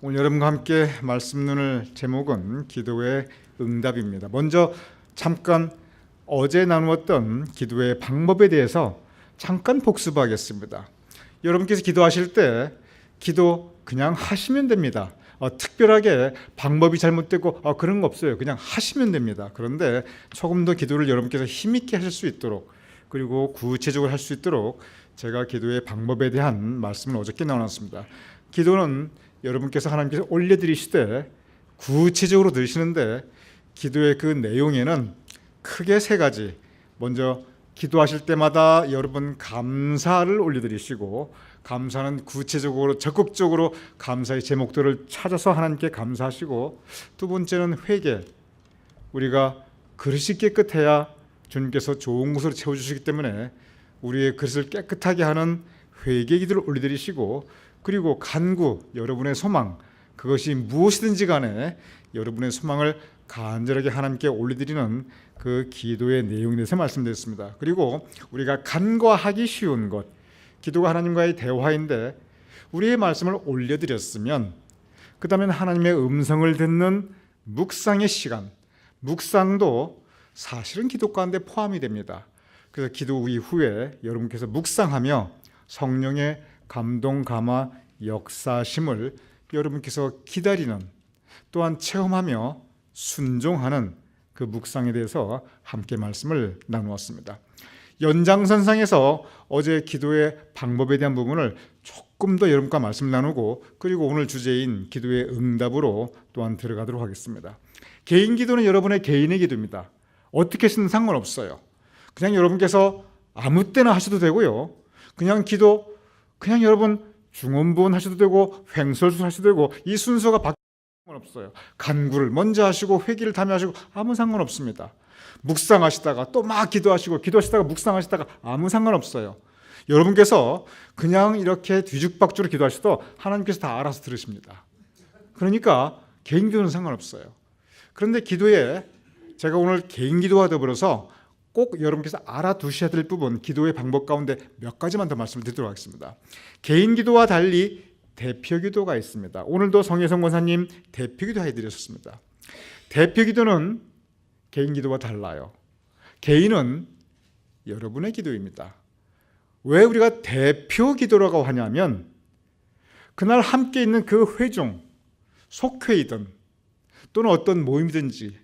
오늘 여러분과 함께 말씀 나눌 제목은 기도의 응답입니다. 먼저 잠깐 어제 나누었던 기도의 방법에 대해서 잠깐 복습하겠습니다. 여러분께서 기도하실 때 기도 그냥 하시면 됩니다. 특별하게 방법이 잘못되고 그런 거 없어요. 그냥 하시면 됩니다. 그런데 조금 더 기도를 여러분께서 힘있게 하실 수 있도록, 그리고 구체적으로 할 수 있도록 제가 기도의 방법에 대한 말씀을 어저께 나눴습니다. 기도는 여러분께서 하나님께서 올려드리시되 구체적으로 들으시는데, 기도의 그 내용에는 크게 세 가지. 먼저 기도하실 때마다 여러분 감사를 올려드리시고, 감사는 구체적으로 적극적으로 감사의 제목들을 찾아서 하나님께 감사하시고, 두 번째는 회개. 우리가 그릇이 깨끗해야 주님께서 좋은 것으로 채워주시기 때문에 우리의 그릇을 깨끗하게 하는 회개 기도를 올려드리시고, 그리고 간구, 여러분의 소망, 그것이 무엇이든지 간에 여러분의 소망을 간절하게 하나님께 올려드리는 그 기도의 내용에 대해서 말씀드렸습니다. 그리고 우리가 간과하기 쉬운 것, 기도가 하나님과의 대화인데 우리의 말씀을 올려드렸으면 그 다음엔 하나님의 음성을 듣는 묵상의 시간, 묵상도 사실은 기도 가운데 포함이 됩니다. 그래서 기도 이후에 여러분께서 묵상하며 성령의 감동, 감화, 역사심을 여러분께서 기다리는, 또한 체험하며 순종하는 그 묵상에 대해서 함께 말씀을 나누었습니다. 연장선상에서 어제 기도의 방법에 대한 부분을 조금 더 여러분과 말씀 나누고, 그리고 오늘 주제인 기도의 응답으로 또한 들어가도록 하겠습니다. 개인 기도는 여러분의 개인의 기도입니다. 어떻게 쓰든 상관없어요. 그냥 여러분께서 아무 때나 하셔도 되고요. 그냥 기도 그냥 여러분 중언부언 하셔도 되고 횡설수 하셔도 되고, 이 순서가 바뀌는 건 없어요. 간구를 먼저 하시고 회개를 다음에 하시고 아무 상관없습니다. 묵상하시다가 또 막 기도하시고 기도하시다가 묵상하시다가 아무 상관없어요. 여러분께서 그냥 이렇게 뒤죽박죽으로 기도하셔도 하나님께서 다 알아서 들으십니다. 그러니까 개인 기도는 상관없어요. 그런데 기도에 제가 오늘 개인 기도와 더불어서 꼭 여러분께서 알아두셔야 될 부분, 기도의 방법 가운데 몇 가지만 더 말씀을 드리도록 하겠습니다. 개인 기도와 달리 대표 기도가 있습니다. 오늘도 성혜성 권사님 대표 기도 해드렸습니다. 대표 기도는 개인 기도와 달라요. 개인은 여러분의 기도입니다. 왜 우리가 대표 기도라고 하냐면, 그날 함께 있는 그 회중, 속회이든 또는 어떤 모임이든지,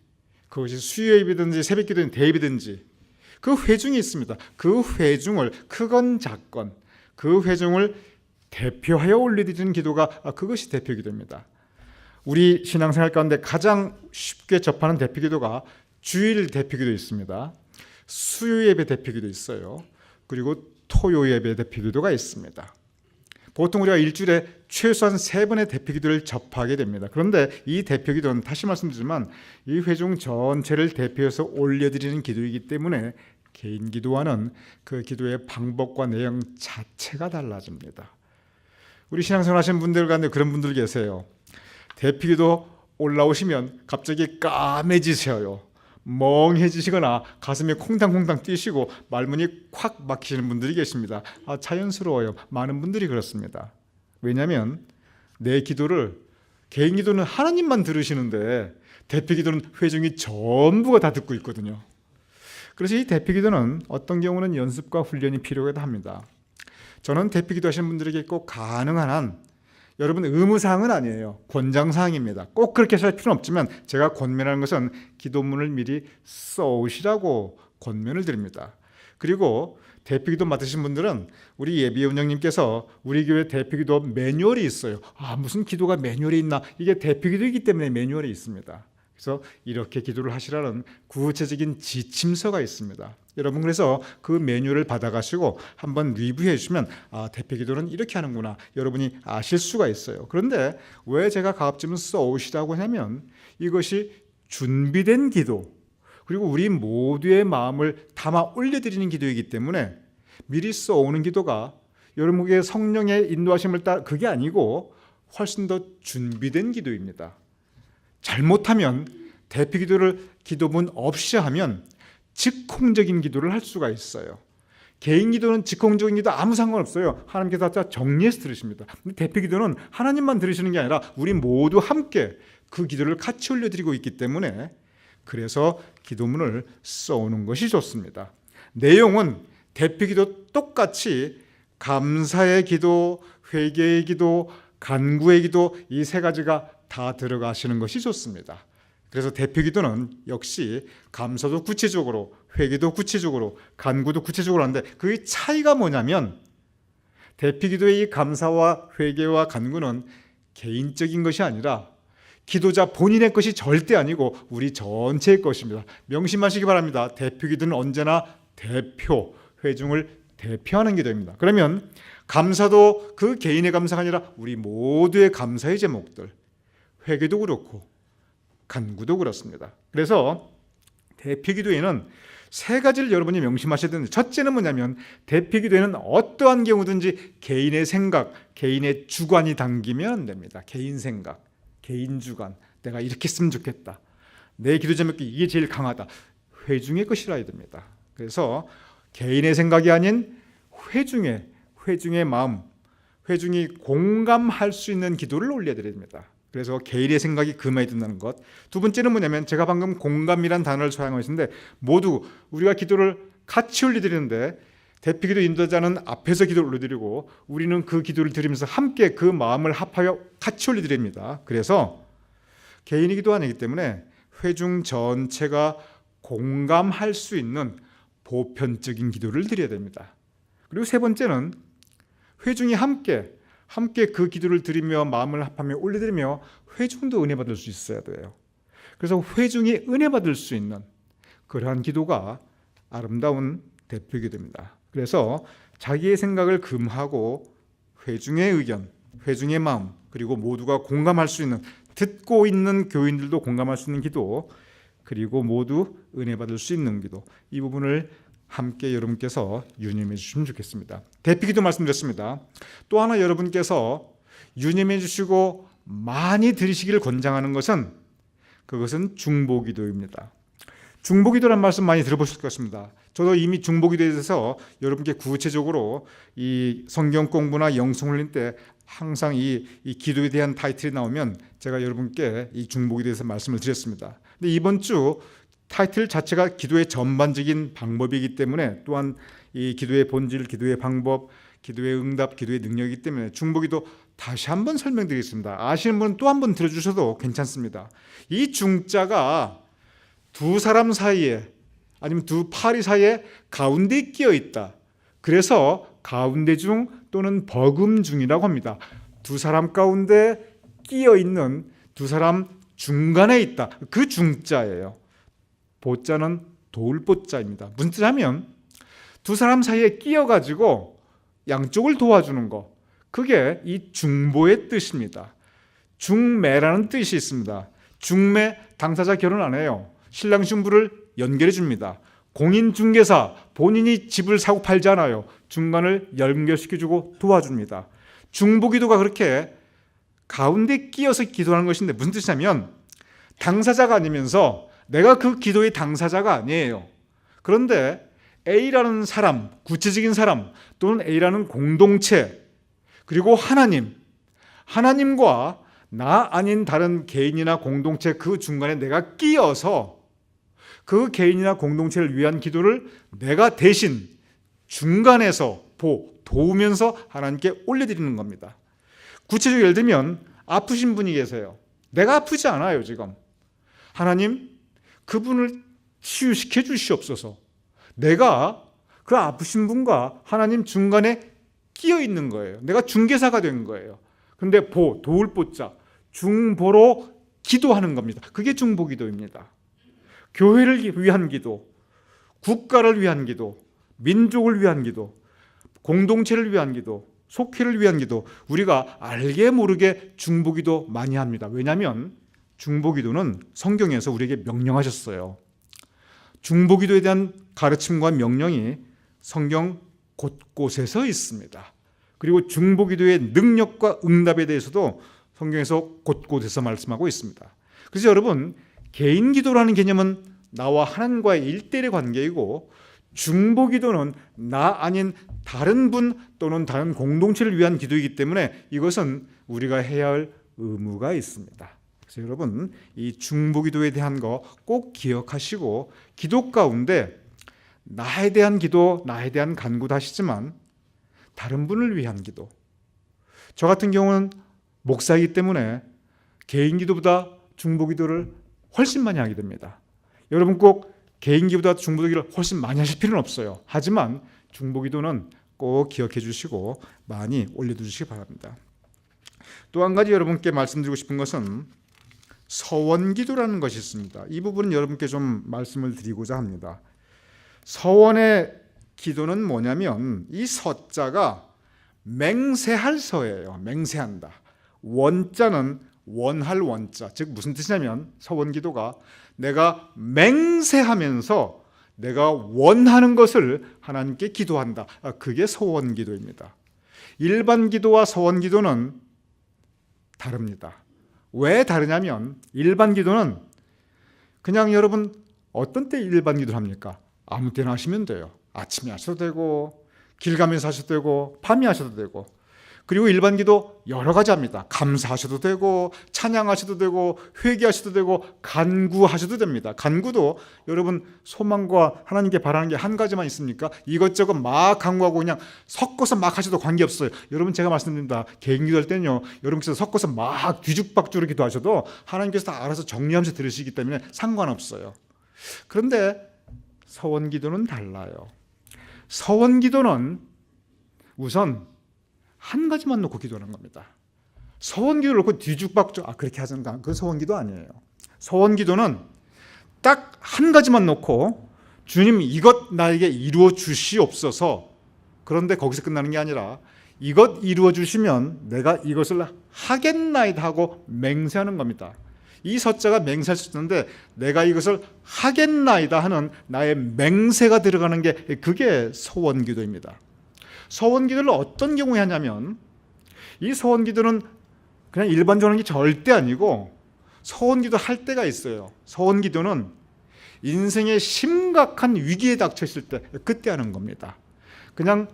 그것이 수요 예배든지 새벽 기도든 대예배든지 그 회중이 있습니다. 그 회중을, 크건 작건 그 회중을 대표하여 올려드리는 기도가 그것이 대표 기도입니다. 우리 신앙생활 가운데 가장 쉽게 접하는 대표 기도가 주일 대표 기도 있습니다. 수요 예배 대표 기도 있어요. 그리고 토요 예배 대표 기도가 있습니다. 보통 우리가 일주일에 최소한 3번의 대표 기도를 접하게 됩니다. 그런데 이 대표 기도는 다시 말씀드리지만 이 회중 전체를 대표해서 올려드리는 기도이기 때문에 개인 기도와는 그 기도의 방법과 내용 자체가 달라집니다. 우리 신앙생활 하시는 분들 가운데 그런 분들 계세요. 대표 기도 올라오시면 갑자기 까매지셔요. 멍해지시거나 가슴이 콩당콩당 뛰시고 말문이 콱 막히시는 분들이 계십니다. 자연스러워요. 많은 분들이 그렇습니다. 왜냐하면 내 기도를, 개인 기도는 하나님만 들으시는데 대표 기도는 회중이 전부가 다 듣고 있거든요. 그래서 이 대표 기도는 어떤 경우는 연습과 훈련이 필요하기도 합니다. 저는 대표 기도 하시는 분들에게 꼭 가능한 한, 여러분 의무사항은 아니에요. 권장사항입니다. 꼭 그렇게 할 필요는 없지만 제가 권면하는 것은 기도문을 미리 써오시라고 권면을 드립니다. 그리고 대표기도 맡으신 분들은 우리 예비원장님께서 우리 교회 대표기도 매뉴얼이 있어요. 무슨 기도가 매뉴얼이 있나? 이게 대표기도이기 때문에 매뉴얼이 있습니다. 그래서 이렇게 기도를 하시라는 구체적인 지침서가 있습니다. 여러분 그래서 그 매뉴얼을 받아가시고 한번 리뷰해 주시면 대표 기도는 이렇게 하는구나, 여러분이 아실 수가 있어요. 그런데 왜 제가 가급적이면 써오시라고 하냐면, 이것이 준비된 기도, 그리고 우리 모두의 마음을 담아 올려드리는 기도이기 때문에 미리 써오는 기도가 여러분에게 성령의 인도하심을 따라 그게 아니고 훨씬 더 준비된 기도입니다. 잘못하면 대표 기도를 기도문 없이 하면 즉흥적인 기도를 할 수가 있어요. 개인 기도는 즉흥적인 기도 아무 상관없어요. 하나님께서 다 정리해서 들으십니다. 근데 대표 기도는 하나님만 들으시는 게 아니라 우리 모두 함께 그 기도를 같이 올려드리고 있기 때문에 그래서 기도문을 써오는 것이 좋습니다. 내용은 대표 기도 똑같이 감사의 기도, 회개의 기도, 간구의 기도 이 세 가지가 다 들어가시는 것이 좋습니다. 그래서 대표 기도는 역시 감사도 구체적으로, 회개도 구체적으로, 간구도 구체적으로 하는데 그 차이가 뭐냐면 대표 기도의 이 감사와 회개와 간구는 개인적인 것이 아니라 기도자 본인의 것이 절대 아니고 우리 전체의 것입니다. 명심하시기 바랍니다. 대표 기도는 언제나 대표, 회중을 대표하는 기도입니다. 그러면 감사도 그 개인의 감사가 아니라 우리 모두의 감사의 제목들, 회개도 그렇고 간구도 그렇습니다. 그래서 대표 기도에는 세 가지를 여러분이 명심하셔야 되는데, 첫째는 뭐냐면 대표 기도에는 어떠한 경우든지 개인의 생각, 개인의 주관이 담기면 안 됩니다. 개인 생각, 개인 주관, 내가 이렇게 했으면 좋겠다, 내 기도 제목이 이게 제일 강하다, 회중의 것이라 해야 됩니다. 그래서 개인의 생각이 아닌 회중의 마음, 회중이 공감할 수 있는 기도를 올려드려야 됩니다. 그래서 개인의 생각이 금해야 된다는 것. 두 번째는 뭐냐면 제가 방금 공감이란 단어를 사용했는데 모두 우리가 기도를 같이 올려드리는데 대표기도 인도자는 앞에서 기도를 올려드리고 우리는 그 기도를 드리면서 함께 그 마음을 합하여 같이 올려드립니다. 그래서 개인의 기도 아니기 때문에 회중 전체가 공감할 수 있는 보편적인 기도를 드려야 됩니다. 그리고 세 번째는 회중이 함께 그 기도를 드리며 마음을 합하며 올려드리며 회중도 은혜 받을 수 있어야 돼요. 그래서 회중이 은혜 받을 수 있는 그러한 기도가 아름다운 대표 기도입니다. 그래서 자기의 생각을 금하고 회중의 의견, 회중의 마음, 그리고 모두가 공감할 수 있는, 듣고 있는 교인들도 공감할 수 있는 기도, 그리고 모두 은혜 받을 수 있는 기도, 이 부분을 함께 여러분께서 유념해 주시면 좋겠습니다. 대표기도 말씀드렸습니다. 또 하나 여러분께서 유념해 주시고 많이 들으시기를 권장하는 것은 그것은 중보기도입니다. 중보기도라는 말씀 많이 들어보실 것 같습니다. 저도 이미 중보기도에 대해서 여러분께 구체적으로 이 성경 공부나 영성훈련 때 항상 이 기도에 대한 타이틀이 나오면 제가 여러분께 이 중보기도에 대해서 말씀을 드렸습니다. 근데 이번 주 타이틀 자체가 기도의 전반적인 방법이기 때문에, 또한 이 기도의 본질, 기도의 방법, 기도의 응답, 기도의 능력이기 때문에 중보기도 다시 한번 설명드리겠습니다. 아시는 분은 또 한 번 들어주셔도 괜찮습니다. 이 중자가 두 사람 사이에 아니면 두 파리 사이에 가운데 끼어 있다. 그래서 가운데 중 또는 버금 중이라고 합니다. 두 사람 가운데 끼어 있는, 두 사람 중간에 있다. 그 중자예요. 보자는 도울보자입니다. 무슨 뜻이냐면 두 사람 사이에 끼어가지고 양쪽을 도와주는 거, 그게 이 중보의 뜻입니다. 중매라는 뜻이 있습니다. 중매, 당사자 결혼 안 해요. 신랑 신부를 연결해 줍니다. 공인중개사, 본인이 집을 사고 팔잖아요. 중간을 연결시켜주고 도와줍니다. 중보기도가 그렇게 가운데 끼어서 기도하는 것인데 무슨 뜻이냐면 당사자가 아니면서 내가 그 기도의 당사자가 아니에요. 그런데 A라는 사람, 구체적인 사람, 또는 A라는 공동체, 그리고 하나님과 나 아닌 다른 개인이나 공동체 그 중간에 내가 끼어서 그 개인이나 공동체를 위한 기도를 내가 대신 중간에서 도우면서 하나님께 올려드리는 겁니다. 구체적으로 예를 들면 아프신 분이 계세요. 내가 아프지 않아요 지금. 하나님, 그분을 치유시켜 주시옵소서. 내가 그 아프신 분과 하나님 중간에 끼어 있는 거예요. 내가 중개사가 된 거예요. 그런데 도울 보자, 중보로 기도하는 겁니다. 그게 중보기도입니다. 교회를 위한 기도, 국가를 위한 기도, 민족을 위한 기도, 공동체를 위한 기도, 속회를 위한 기도, 우리가 알게 모르게 중보기도 많이 합니다. 왜냐하면 중보기도는 성경에서 우리에게 명령하셨어요. 중보기도에 대한 가르침과 명령이 성경 곳곳에서 있습니다. 그리고 중보기도의 능력과 응답에 대해서도 성경에서 곳곳에서 말씀하고 있습니다. 그래서 여러분, 개인 기도라는 개념은 나와 하나님과의 1대1의 관계이고, 중보기도는 나 아닌 다른 분 또는 다른 공동체를 위한 기도이기 때문에 이것은 우리가 해야 할 의무가 있습니다. 그래서 여러분, 이 중보기도에 대한 거 꼭 기억하시고, 기도 가운데 나에 대한 기도, 나에 대한 간구도 하시지만 다른 분을 위한 기도, 저 같은 경우는 목사이기 때문에 개인 기도보다 중보 기도를 훨씬 많이 하게 됩니다. 여러분 꼭 개인 기도보다 중보 기도를 훨씬 많이 하실 필요는 없어요. 하지만 중보 기도는 꼭 기억해 주시고 많이 올려두시기 바랍니다. 또 한 가지 여러분께 말씀드리고 싶은 것은 서원 기도라는 것이 있습니다. 이 부분은 여러분께 좀 말씀을 드리고자 합니다. 서원의 기도는 뭐냐면 이 서자가 맹세할 서예요. 맹세한다. 원자는 원할 원자, 즉 무슨 뜻이냐면 서원 기도가 내가 맹세하면서 내가 원하는 것을 하나님께 기도한다. 그게 서원 기도입니다. 일반 기도와 서원 기도는 다릅니다. 왜 다르냐면 일반 기도는 그냥 여러분 어떤 때 일반 기도를 합니까? 아무 때나 하시면 돼요. 아침에 하셔도 되고 길 가면서 하셔도 되고 밤에 하셔도 되고, 그리고 일반 기도 여러 가지 합니다. 감사하셔도 되고 찬양하셔도 되고 회개하셔도 되고 간구하셔도 됩니다. 간구도 여러분 소망과 하나님께 바라는 게 한 가지만 있습니까? 이것저것 막 간구하고 그냥 섞어서 막 하셔도 관계없어요. 여러분 제가 말씀드립니다. 개인 기도할 때는요, 여러분께서 섞어서 막 뒤죽박죽으로 기도하셔도 하나님께서 다 알아서 정리하면서 들으시기 때문에 상관없어요. 그런데 서원 기도는 달라요. 서원 기도는 우선 한 가지만 놓고 기도하는 겁니다. 서원 기도를 놓고 뒤죽박죽 그렇게 하던가, 그 서원 기도 아니에요. 서원 기도는 딱 한 가지만 놓고 주님 이것 나에게 이루어 주시옵소서. 그런데 거기서 끝나는 게 아니라 이것 이루어 주시면 내가 이것을 하겠나이다 하고 맹세하는 겁니다. 이 서자가 맹세할 수 있는데 내가 이것을 하겠나이다 하는 나의 맹세가 들어가는 게 그게 서원 기도입니다. 서원 기도를 어떤 경우에 하냐면 이 서원 기도는 그냥 일반적으로 하는 게 절대 아니고 서원 기도 할 때가 있어요. 서원 기도는 인생의 심각한 위기에 닥쳐 있을 때 그때 하는 겁니다. 그냥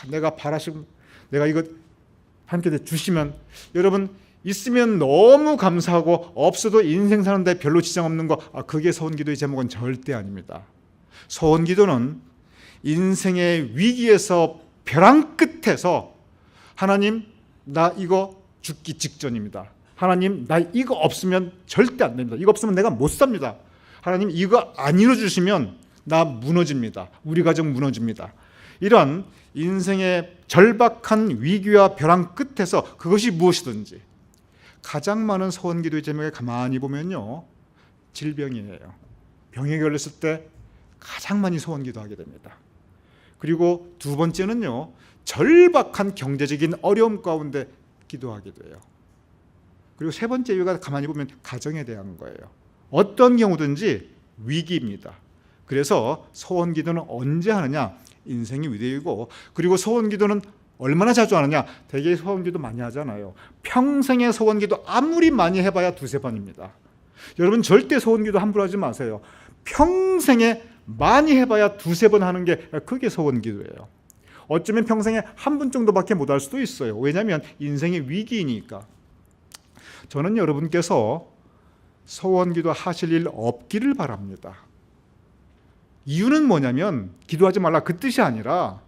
내가 바라시고 내가 이거 하나님께 주시면, 여러분 있으면 너무 감사하고 없어도 인생 사는데 별로 지장 없는 거, 그게 서원 기도의 제목은 절대 아닙니다. 서원 기도는 인생의 위기에서 벼랑 끝에서 하나님 나 이거 죽기 직전입니다. 하나님 나 이거 없으면 절대 안 됩니다. 이거 없으면 내가 못 삽니다. 하나님 이거 안 이루어주시면 나 무너집니다. 우리 가정 무너집니다. 이런 인생의 절박한 위기와 벼랑 끝에서 그것이 무엇이든지, 가장 많은 서원 기도의 제목에 가만히 보면요, 질병이에요. 병에 걸렸을 때 가장 많이 서원 기도하게 됩니다. 그리고 두 번째는요, 절박한 경제적인 어려움 가운데 기도하게 돼요. 그리고 세 번째 이유가 가만히 보면 가정에 대한 거예요. 어떤 경우든지 위기입니다. 그래서 서원 기도는 언제 하느냐? 인생이 위대이고, 그리고 서원 기도는 얼마나 자주 하느냐? 대개 서원 기도 많이 하잖아요. 평생의 서원 기도 아무리 많이 해봐야 두세 번입니다. 여러분 절대 서원 기도 함부로 하지 마세요. 평생에 많이 해봐야 두세 번 하는 게 그게 서원 기도예요. 어쩌면 평생에 한 번 정도밖에 못 할 수도 있어요. 왜냐하면 인생의 위기이니까. 저는 여러분께서 서원 기도 하실 일 없기를 바랍니다. 이유는 뭐냐면 기도하지 말라 그 뜻이 아니라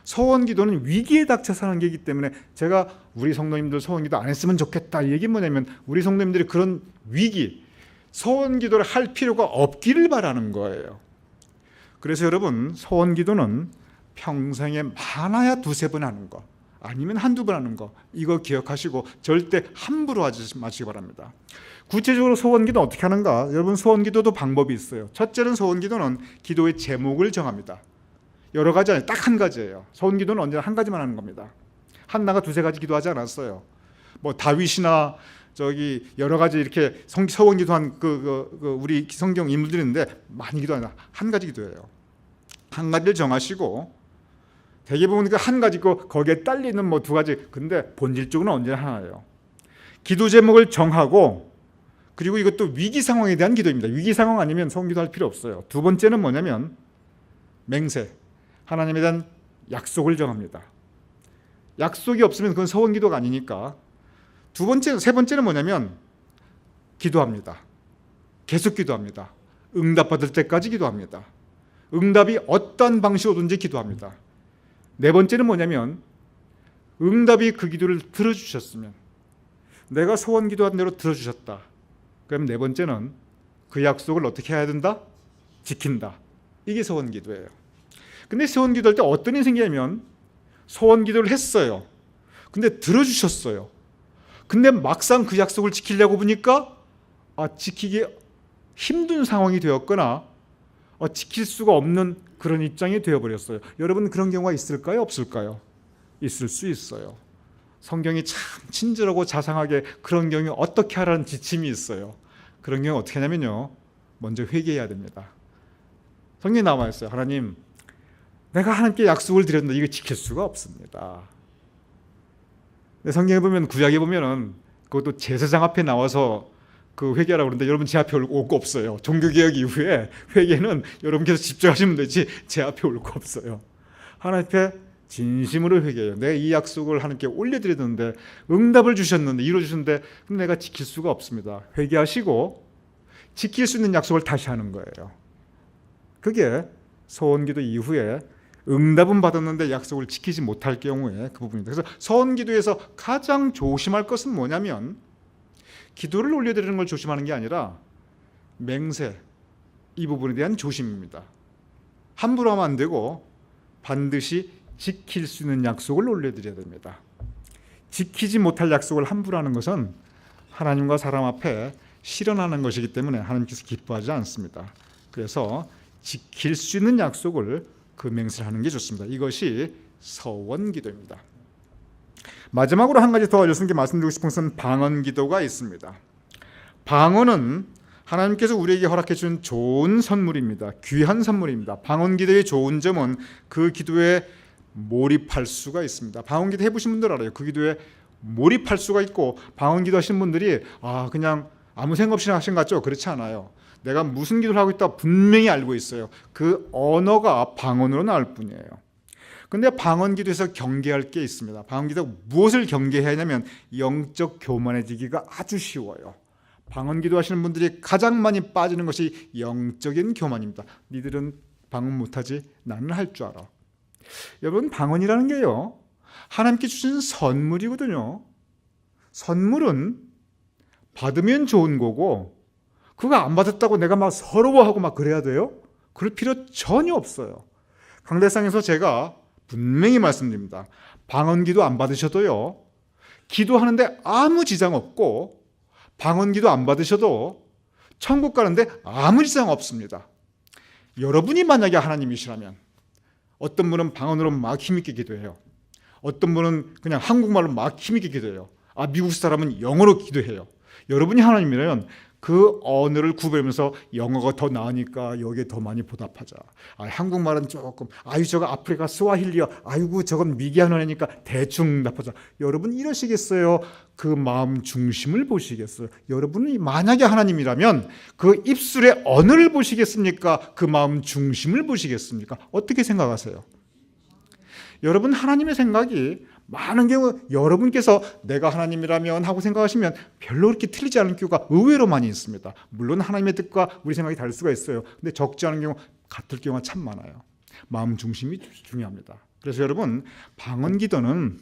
서원 기도는 위기에 닥쳐서 하는 게이기 때문에, 제가 우리 성도님들 서원 기도 안 했으면 좋겠다 이 얘기는 뭐냐면 우리 성도님들이 그런 위기, 서원 기도를 할 필요가 없기를 바라는 거예요. 그래서 여러분 서원 기도는 평생에 많아야 두세 번 하는 거, 아니면 한두 번 하는 거, 이거 기억하시고 절대 함부로 하지 마시기 바랍니다. 구체적으로 서원 기도 어떻게 하는가? 여러분 서원 기도도 방법이 있어요. 첫째는 서원 기도는 기도의 제목을 정합니다. 여러 가지 아니에요. 딱 한 가지예요. 서원 기도는 언제나 한 가지만 하는 겁니다. 한나가 두세 가지 기도하지 않았어요. 뭐 다윗이나 저기 여러 가지 이렇게 서원 기도한 우리 성경 인물들이 있는데 많이 기도하는 한 가지 기도예요. 한 가지를 정하시고, 대개 보면 그 한 가지 있고 거기에 딸리는 뭐 두 가지, 근데 본질적으로는 언제나 하나예요. 기도 제목을 정하고, 그리고 이것도 위기 상황에 대한 기도입니다. 위기 상황 아니면 서원 기도할 필요 없어요. 두 번째는 뭐냐면 맹세, 하나님에 대한 약속을 정합니다. 약속이 없으면 그건 서원기도가 아니니까. 세 번째는 뭐냐면 기도합니다. 계속 기도합니다. 응답받을 때까지 기도합니다. 응답이 어떤 방식으로든지 기도합니다. 네 번째는 뭐냐면 응답이 그 기도를 들어주셨으면, 내가 소원 기도한 대로 들어주셨다. 그럼 네 번째는 그 약속을 어떻게 해야 된다? 지킨다. 이게 소원 기도예요. 근데 소원 기도할 때 어떤 일이 생기냐면 소원 기도를 했어요. 근데 들어주셨어요. 근데 막상 그 약속을 지키려고 보니까 지키기 힘든 상황이 되었거나 지킬 수가 없는 그런 입장이 되어버렸어요. 여러분 그런 경우가 있을까요? 없을까요? 있을 수 있어요. 성경이 참 친절하고 자상하게 그런 경우에 어떻게 하라는 지침이 있어요. 그런 경우 어떻게 하냐면요, 먼저 회개해야 됩니다. 성경에 나와 있어요. 하나님, 내가 하나님께 약속을 드렸는데 이거 지킬 수가 없습니다. 성경에 보면, 구약에 보면은 그것도 제사장 앞에 나와서 그 회개하라고 그러는데 여러분 제 앞에 올 거 없어요. 종교개혁 이후에 회개는 여러분께서 직접 하시면 되지 제 앞에 올 거 없어요. 하나님 앞에 진심으로 회개해요. 내가 이 약속을 하나님께 올려드렸는데 응답을 주셨는데 이루어주셨는데 근데 내가 지킬 수가 없습니다. 회개하시고 지킬 수 있는 약속을 다시 하는 거예요. 그게 소원기도 이후에 응답은 받았는데 약속을 지키지 못할 경우에 그 부분입니다. 그래서 소원기도에서 가장 조심할 것은 뭐냐면 기도를 올려드리는 걸 조심하는 게 아니라 맹세, 이 부분에 대한 조심입니다. 함부로 하면 안 되고 반드시 지킬 수 있는 약속을 올려드려야 됩니다. 지키지 못할 약속을 함부로 하는 것은 하나님과 사람 앞에 실현하는 것이기 때문에 하나님께서 기뻐하지 않습니다. 그래서 지킬 수 있는 약속을 그 맹세를 하는 게 좋습니다. 이것이 서원기도입니다. 마지막으로 한 가지 더 여러분께 말씀드리고 싶은 것은 방언기도가 있습니다. 방언은 하나님께서 우리에게 허락해 준 좋은 선물입니다. 귀한 선물입니다. 방언기도의 좋은 점은 그 기도에 몰입할 수가 있습니다. 방언기도 해보신 분들 알아요. 그 기도에 몰입할 수가 있고, 방언기도 하시는 분들이 그냥 아무 생각 없이 하신 것 같죠? 그렇지 않아요. 내가 무슨 기도를 하고 있다 분명히 알고 있어요. 그 언어가 방언으로 나올 뿐이에요. 근데 방언기도에서 경계할 게 있습니다. 방언기도 무엇을 경계해야 하냐면 영적 교만해지기가 아주 쉬워요. 방언기도 하시는 분들이 가장 많이 빠지는 것이 영적인 교만입니다. 니들은 방언 못하지? 나는 할 줄 알아. 여러분, 방언이라는 게요, 하나님께 주신 선물이거든요. 선물은 받으면 좋은 거고, 그거 안 받았다고 내가 막 서러워하고 막 그래야 돼요? 그럴 필요 전혀 없어요. 강대상에서 제가 분명히 말씀드립니다. 방언기도 안 받으셔도요, 기도하는데 아무 지장 없고, 방언기도 안 받으셔도 천국 가는데 아무 지장 없습니다. 여러분이 만약에 하나님이시라면, 어떤 분은 방언으로 막 힘있게 기도해요. 어떤 분은 그냥 한국말로 막 힘있게 기도해요. 미국 사람은 영어로 기도해요. 여러분이 하나님이라면 그 언어를 구별하면서 영어가 더 나으니까 여기에 더 많이 보답하자. 한국말은 조금, 저거 아프리카 스와힐리어, 아이고 저건 미개한 언어니까 대충 답하자. 여러분 이러시겠어요? 그 마음 중심을 보시겠어요? 여러분이 만약에 하나님이라면 그 입술의 언어를 보시겠습니까? 그 마음 중심을 보시겠습니까? 어떻게 생각하세요? 여러분, 하나님의 생각이 많은 경우 여러분께서 내가 하나님이라면 하고 생각하시면 별로 그렇게 틀리지 않은 경우가 의외로 많이 있습니다. 물론 하나님의 뜻과 우리 생각이 다를 수가 있어요. 근데 적지 않은 경우, 같을 경우가 참 많아요. 마음 중심이 중요합니다. 그래서 여러분, 방언기도는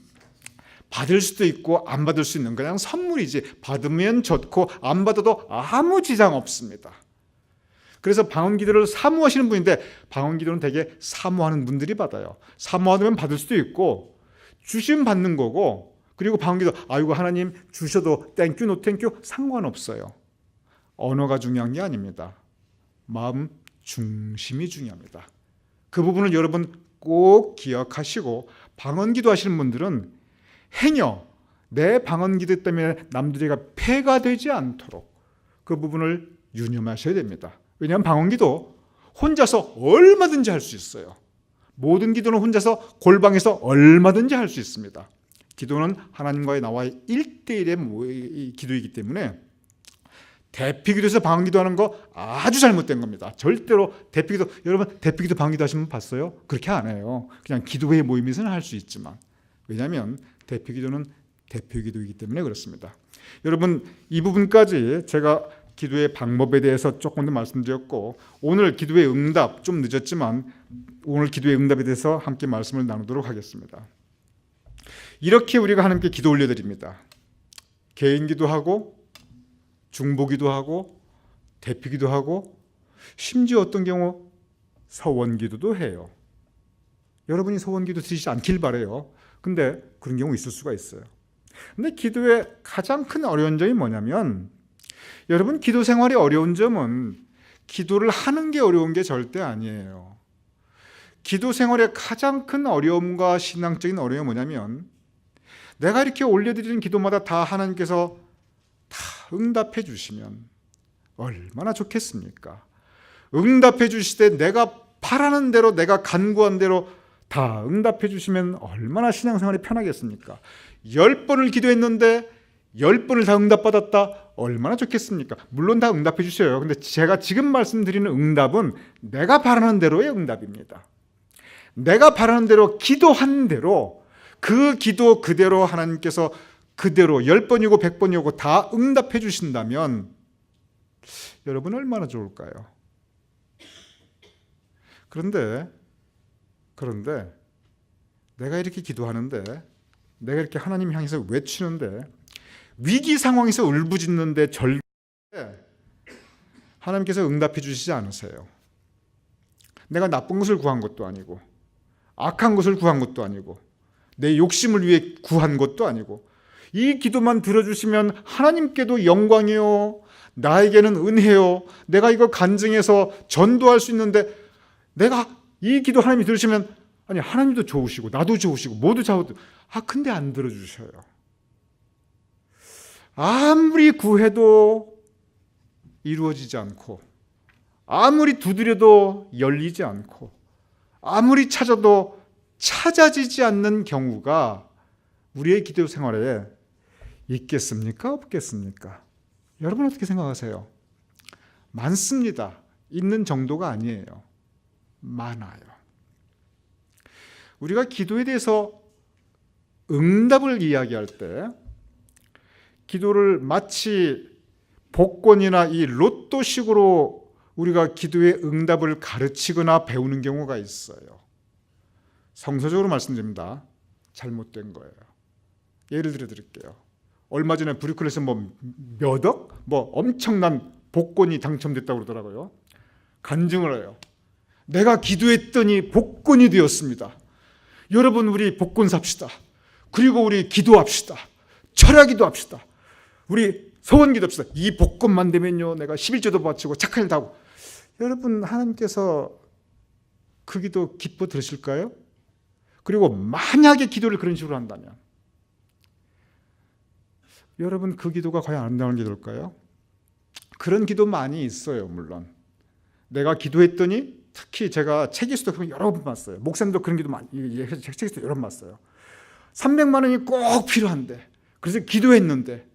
받을 수도 있고 안 받을 수 있는 그냥 선물이지, 받으면 좋고 안 받아도 아무 지장 없습니다. 그래서 방언기도를 사모하시는 분인데, 방언기도는 되게 사모하는 분들이 받아요. 사모하면 받을 수도 있고 주시면 받는 거고, 그리고 방언기도 아이고 하나님 주셔도 땡큐 노 땡큐 상관없어요. 언어가 중요한 게 아닙니다. 마음 중심이 중요합니다. 그 부분을 여러분 꼭 기억하시고, 방언기도 하시는 분들은 행여 내 방언기도 때문에 남들에게 폐가 되지 않도록 그 부분을 유념하셔야 됩니다. 왜냐하면 방언기도 혼자서 얼마든지 할 수 있어요. 모든 기도는 혼자서 골방에서 얼마든지 할 수 있습니다. 기도는 하나님과의 나와의 1:1의 기도이기 때문에 대피기도에서 방언기도하는 거 아주 잘못된 겁니다. 절대로 대피기도, 여러분 대피기도 방언기도 하시면 봤어요? 그렇게 안 해요. 그냥 기도회 모임에서는 할 수 있지만, 왜냐하면 대피기도는 대표기도이기 때문에 그렇습니다. 여러분, 이 부분까지 제가 기도의 방법에 대해서 조금 더 말씀드렸고, 오늘 기도의 응답, 좀 늦었지만 오늘 기도의 응답에 대해서 함께 말씀을 나누도록 하겠습니다. 이렇게 우리가 하나님께 기도 올려드립니다. 개인 기도하고 중보기도 하고 대피기도 하고 심지어 어떤 경우 서원기도도 해요. 여러분이 서원기도 드리지 않길 바라요. 근데 그런 경우 있을 수가 있어요. 근데 기도의 가장 큰 어려운 점이 뭐냐면, 여러분 기도 생활이 어려운 점은 기도를 하는 게 어려운 게 절대 아니에요. 기도 생활의 가장 큰 어려움과 신앙적인 어려움이 뭐냐면, 내가 이렇게 올려드리는 기도마다 다 하나님께서 다 응답해 주시면 얼마나 좋겠습니까? 응답해 주시되 내가 바라는 대로, 내가 간구한 대로 다 응답해 주시면 얼마나 신앙생활이 편하겠습니까? 10번을 기도했는데 10번을 다 응답받았다, 얼마나 좋겠습니까? 물론 다 응답해 주셔요. 근데 제가 지금 말씀드리는 응답은 내가 바라는 대로의 응답입니다. 내가 바라는 대로, 기도한 대로, 그 기도 그대로 하나님께서 그대로 10번이고 100번이고 다 응답해 주신다면 여러분 얼마나 좋을까요? 그런데 내가 이렇게 기도하는데, 내가 이렇게 하나님 향해서 외치는데, 위기 상황에서 울부짖는데 절대 하나님께서 응답해 주시지 않으세요. 내가 나쁜 것을 구한 것도 아니고 악한 것을 구한 것도 아니고 내 욕심을 위해 구한 것도 아니고, 이 기도만 들어주시면 하나님께도 영광이요, 나에게는 은혜요, 내가 이거 간증해서 전도할 수 있는데, 내가 이 기도 하나님이 들으시면, 아니 하나님도 좋으시고 나도 좋으시고 모두 좋으시고, 근데 안 들어주셔요. 아무리 구해도 이루어지지 않고, 아무리 두드려도 열리지 않고, 아무리 찾아도 찾아지지 않는 경우가 우리의 기도 생활에 있겠습니까? 없겠습니까? 여러분 어떻게 생각하세요? 많습니다. 있는 정도가 아니에요. 많아요. 우리가 기도에 대해서 응답을 이야기할 때 기도를 마치 복권이나 이 로또식으로 우리가 기도의 응답을 가르치거나 배우는 경우가 있어요. 성서적으로 말씀드립니다. 잘못된 거예요. 예를 들어 드릴게요. 얼마 전에 브루클에서 몇 억? 엄청난 복권이 당첨됐다고 그러더라고요. 간증을 해요. 내가 기도했더니 복권이 되었습니다. 여러분 우리 복권 삽시다. 그리고 우리 기도합시다. 철야기도 합시다. 우리 서원기도 합시다. 이 복권만 되면요 내가 11조도 바치고 착한 일도 하고. 여러분 하나님께서 그 기도 기뻐 들으실까요? 그리고 만약에 기도를 그런 식으로 한다면 여러분 그 기도가 과연 아름다운 기도일까요? 그런 기도 많이 있어요. 물론 내가 기도했더니, 특히 제가 책에서도 여러 번 봤어요. 목사님도 그런 기도 많이, 책에서도 여러 번 봤어요. 300만 원이 꼭 필요한데, 그래서 기도했는데,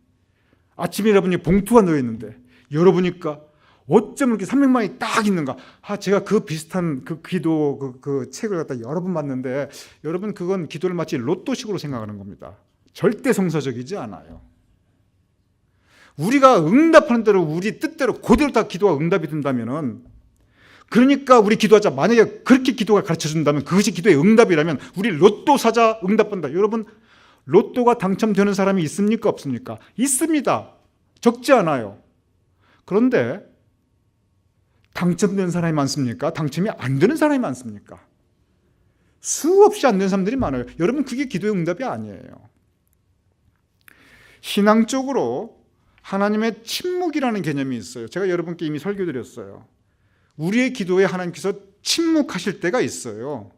아침에 여러분이 봉투가 놓여있는데 열어보니까 어쩜 이렇게 300만 원이 딱 있는가. 제가 그 비슷한 그 기도 그 책을 갖다 여러 번 봤는데, 여러분 그건 기도를 마치 로또식으로 생각하는 겁니다. 절대 성서적이지 않아요. 우리가 응답하는 대로, 우리 뜻대로 그대로 다 기도가 응답이 된다면은, 그러니까 우리 기도하자, 만약에 그렇게 기도가 가르쳐준다면, 그것이 기도의 응답이라면 우리 로또 사자 응답받는다. 여러분 로또가 당첨되는 사람이 있습니까? 없습니까? 있습니다. 적지 않아요. 그런데 당첨되는 사람이 많습니까? 당첨이 안 되는 사람이 많습니까? 수없이 안 되는 사람들이 많아요. 여러분 그게 기도의 응답이 아니에요. 신앙적으로 하나님의 침묵이라는 개념이 있어요. 제가 여러분께 이미 설교드렸어요. 우리의 기도에 하나님께서 침묵하실 때가 있어요.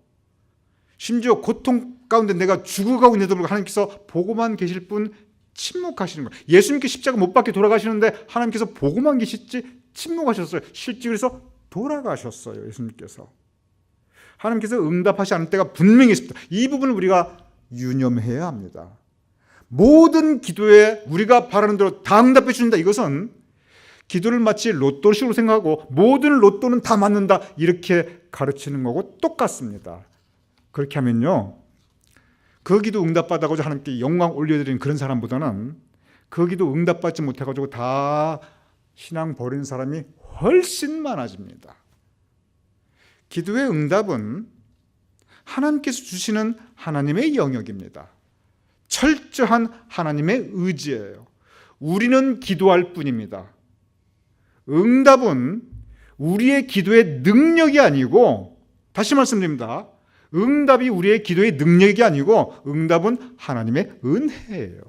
심지어 고통 가운데 내가 죽어가고 있는데도 하나님께서 보고만 계실 뿐 침묵하시는 거예요. 예수님께 십자가 못 박혀 돌아가시는데 하나님께서 보고만 계시지 침묵하셨어요. 실제 그래서 돌아가셨어요. 예수님께서. 하나님께서 응답하지 않을 때가 분명히 있습니다. 이 부분을 우리가 유념해야 합니다. 모든 기도에 우리가 바라는 대로 다 응답해 주신다. 이것은 기도를 마치 로또식으로 생각하고 모든 로또는 다 맞는다 이렇게 가르치는 거고 똑같습니다. 그렇게 하면요, 그 기도 응답받아가지고 하나님께 영광 올려드리는 그런 사람보다는 그 기도 응답받지 못해가지고 다 신앙 버린 사람이 훨씬 많아집니다. 기도의 응답은 하나님께서 주시는 하나님의 영역입니다. 철저한 하나님의 의지예요. 우리는 기도할 뿐입니다. 응답은 우리의 기도의 능력이 아니고, 다시 말씀드립니다. 응답이 우리의 기도의 능력이 아니고 응답은 하나님의 은혜예요.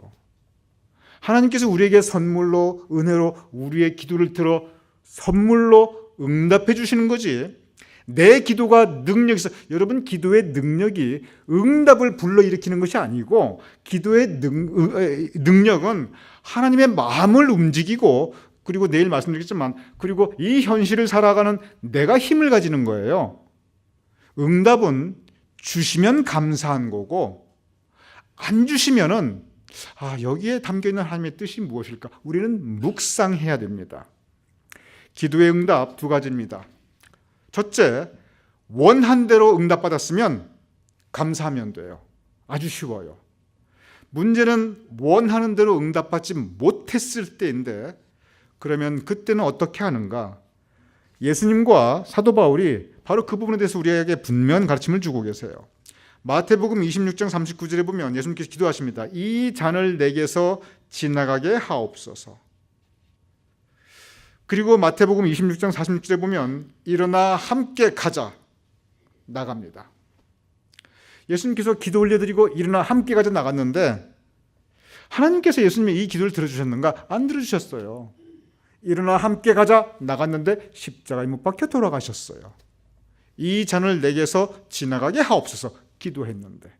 하나님께서 우리에게 선물로, 은혜로 우리의 기도를 들어 선물로 응답해 주시는 거지, 내 기도가 능력이 있어. 여러분, 기도의 능력이 응답을 불러일으키는 것이 아니고 기도의 능력은 하나님의 마음을 움직이고, 그리고 내일 말씀드리겠지만, 그리고 이 현실을 살아가는 내가 힘을 가지는 거예요. 응답은 주시면 감사한 거고, 안 주시면은 여기에 담겨있는 하나님의 뜻이 무엇일까? 우리는 묵상해야 됩니다. 기도의 응답 두 가지입니다. 첫째, 원한 대로 응답받았으면 감사하면 돼요. 아주 쉬워요. 문제는 원하는 대로 응답받지 못했을 때인데, 그러면 그때는 어떻게 하는가? 예수님과 사도 바울이 바로 그 부분에 대해서 우리에게 분명한 가르침을 주고 계세요. 마태복음 26장 39절에 보면 예수님께서 기도하십니다. 이 잔을 내게서 지나가게 하옵소서. 그리고 마태복음 26장 46절에 보면 일어나 함께 가자, 나갑니다. 예수님께서 기도 올려드리고 일어나 함께 가자 나갔는데, 하나님께서 예수님의 이 기도를 들어주셨는가? 안 들어주셨어요. 일어나 함께 가자 나갔는데 십자가에 못 박혀 돌아가셨어요. 이 잔을 내게서 지나가게 하옵소서 기도했는데,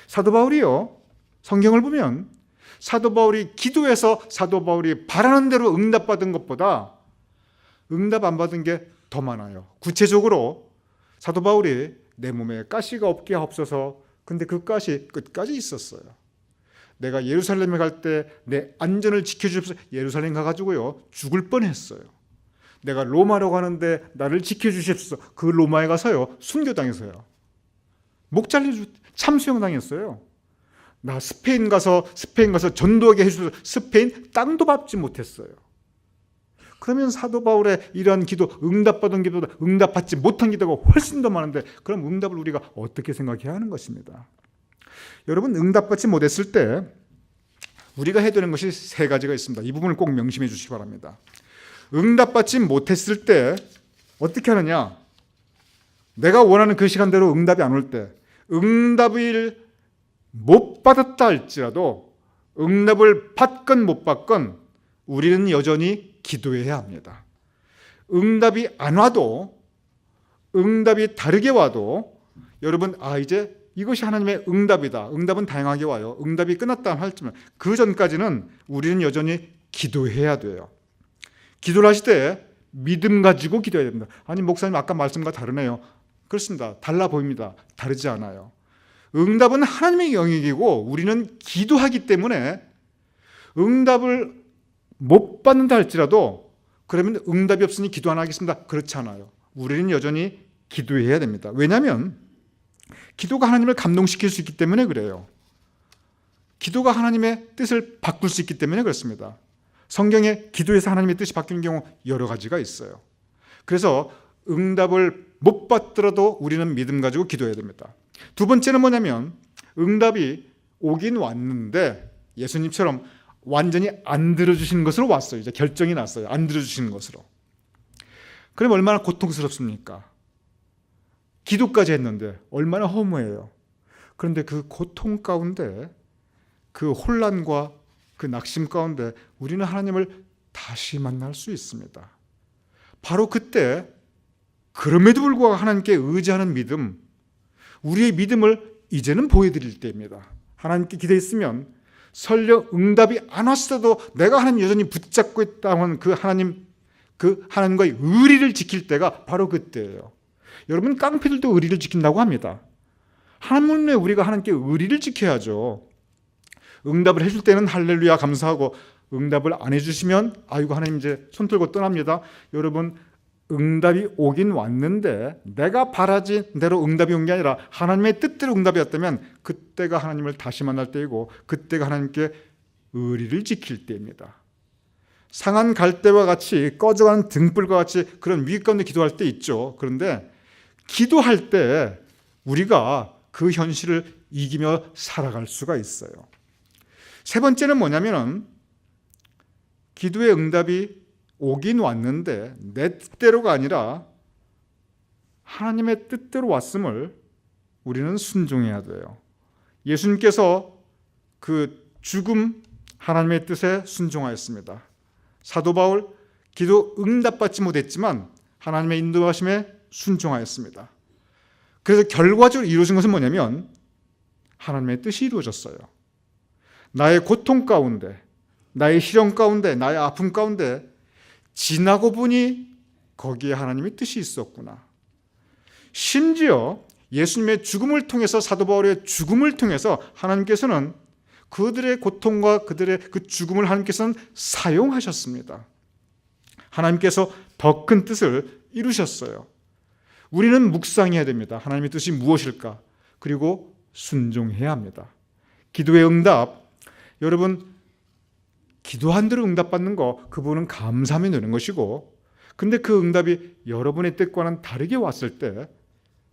사도 바울이요, 성경을 보면 사도 바울이 기도해서 사도 바울이 바라는 대로 응답받은 것보다 응답 안 받은 게 더 많아요. 구체적으로 사도 바울이 내 몸에 가시가 없게 하옵소서, 근데 그 가시 끝까지 있었어요. 내가 예루살렘에 갈 때 내 안전을 지켜주십시오. 예루살렘 가가지고요 죽을 뻔했어요. 내가 로마로 가는데 나를 지켜주십시오. 그 로마에 가서요 순교당해서요 목 잘려 참수형 당했어요. 나 스페인 가서 전도하게 해주셔서 스페인 땅도 밟지 못했어요. 그러면 사도 바울의 이러한 기도, 응답받은 기도보다 응답받지 못한 기도가 훨씬 더 많은데, 그럼 응답을 우리가 어떻게 생각해야 하는 것입니다. 여러분, 응답받지 못했을 때 우리가 해야 되는 것이 세 가지가 있습니다. 이 부분을 꼭 명심해 주시기 바랍니다. 응답받지 못했을 때 어떻게 하느냐? 내가 원하는 그 시간대로 응답이 안 올 때, 응답을 못 받았다 할지라도 응답을 받건 못 받건 우리는 여전히 기도해야 합니다. 응답이 안 와도, 응답이 다르게 와도, 여러분, 이제 이것이 하나님의 응답이다. 응답은 다양하게 와요. 응답이 끝났다 할지만 그 전까지는 우리는 여전히 기도해야 돼요. 기도를 하실 때 믿음 가지고 기도해야 됩니다. 아니, 목사님 아까 말씀과 다르네요. 그렇습니다. 달라 보입니다. 다르지 않아요. 응답은 하나님의 영역이고 우리는 기도하기 때문에 응답을 못 받는다 할지라도, 그러면 응답이 없으니 기도 안 하겠습니다. 그렇지 않아요. 우리는 여전히 기도해야 됩니다. 왜냐하면 기도가 하나님을 감동시킬 수 있기 때문에 그래요. 기도가 하나님의 뜻을 바꿀 수 있기 때문에 그렇습니다. 성경에 기도에서 하나님의 뜻이 바뀌는 경우 여러 가지가 있어요. 그래서 응답을 못 받더라도 우리는 믿음 가지고 기도해야 됩니다. 두 번째는 뭐냐면, 응답이 오긴 왔는데 예수님처럼 완전히 안 들어주시는 것으로 왔어요. 이제 결정이 났어요. 안 들어주시는 것으로. 그럼 얼마나 고통스럽습니까? 기도까지 했는데 얼마나 허무해요. 그런데 그 고통 가운데, 그 혼란과 그 낙심 가운데 우리는 하나님을 다시 만날 수 있습니다. 바로 그때, 그럼에도 불구하고 하나님께 의지하는 믿음, 우리의 믿음을 이제는 보여드릴 때입니다. 하나님께 기대했으면 설령 응답이 안 왔어도 내가 하나님 여전히 붙잡고 있다는 그 하나님과의 의리를 지킬 때가 바로 그때예요. 여러분, 깡패들도 의리를 지킨다고 합니다. 하나님의 우리가 하나님께 의리를 지켜야죠. 응답을 해줄 때는 할렐루야 감사하고, 응답을 안 해주시면 아이고 하나님 이제 손 들고 떠납니다. 여러분, 응답이 오긴 왔는데 내가 바라진 대로 응답이 온 게 아니라 하나님의 뜻대로 응답이 왔다면 그때가 하나님을 다시 만날 때이고 그때가 하나님께 의리를 지킬 때입니다. 상한 갈대와 같이 꺼져가는 등불과 같이 그런 위기 가운데 기도할 때 있죠. 그런데 기도할 때 우리가 그 현실을 이기며 살아갈 수가 있어요. 세 번째는 뭐냐면은 기도의 응답이 오긴 왔는데 내 뜻대로가 아니라 하나님의 뜻대로 왔음을 우리는 순종해야 돼요. 예수님께서 그 죽음 하나님의 뜻에 순종하였습니다. 사도 바울 기도 응답받지 못했지만 하나님의 인도하심에 순종하였습니다. 그래서 결과적으로 이루어진 것은 뭐냐면 하나님의 뜻이 이루어졌어요. 나의 고통 가운데, 나의 시련 가운데, 나의 아픔 가운데 지나고 보니 거기에 하나님의 뜻이 있었구나. 심지어 예수님의 죽음을 통해서, 사도 바울의 죽음을 통해서 하나님께서는 그들의 고통과 그들의 그 죽음을 하나님께서는 사용하셨습니다. 하나님께서 더 큰 뜻을 이루셨어요. 우리는 묵상해야 됩니다. 하나님의 뜻이 무엇일까? 그리고 순종해야 합니다. 기도의 응답, 여러분 기도한 대로 응답받는 거 그분은 감사하면 되는 것이고, 근데 그 응답이 여러분의 뜻과는 다르게 왔을 때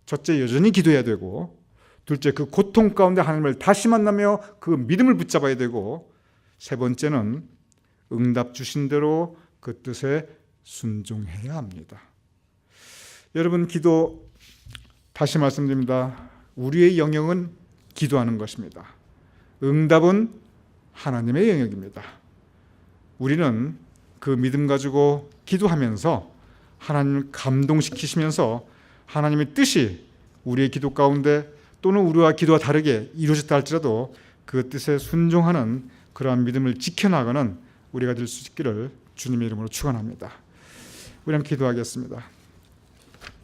첫째 여전히 기도해야 되고, 둘째 그 고통 가운데 하나님을 다시 만나며 그 믿음을 붙잡아야 되고, 세 번째는 응답 주신 대로 그 뜻에 순종해야 합니다. 여러분, 기도 다시 말씀드립니다. 우리의 영역은 기도하는 것입니다. 응답은 하나님의 영역입니다. 우리는 그 믿음 가지고 기도하면서 하나님을 감동시키시면서 하나님의 뜻이 우리의 기도 가운데 또는 우리와 기도와 다르게 이루어졌다 할지라도 그 뜻에 순종하는 그러한 믿음을 지켜나가는 우리가 될 수 있기를 주님의 이름으로 축원합니다. 우리 함께 기도하겠습니다.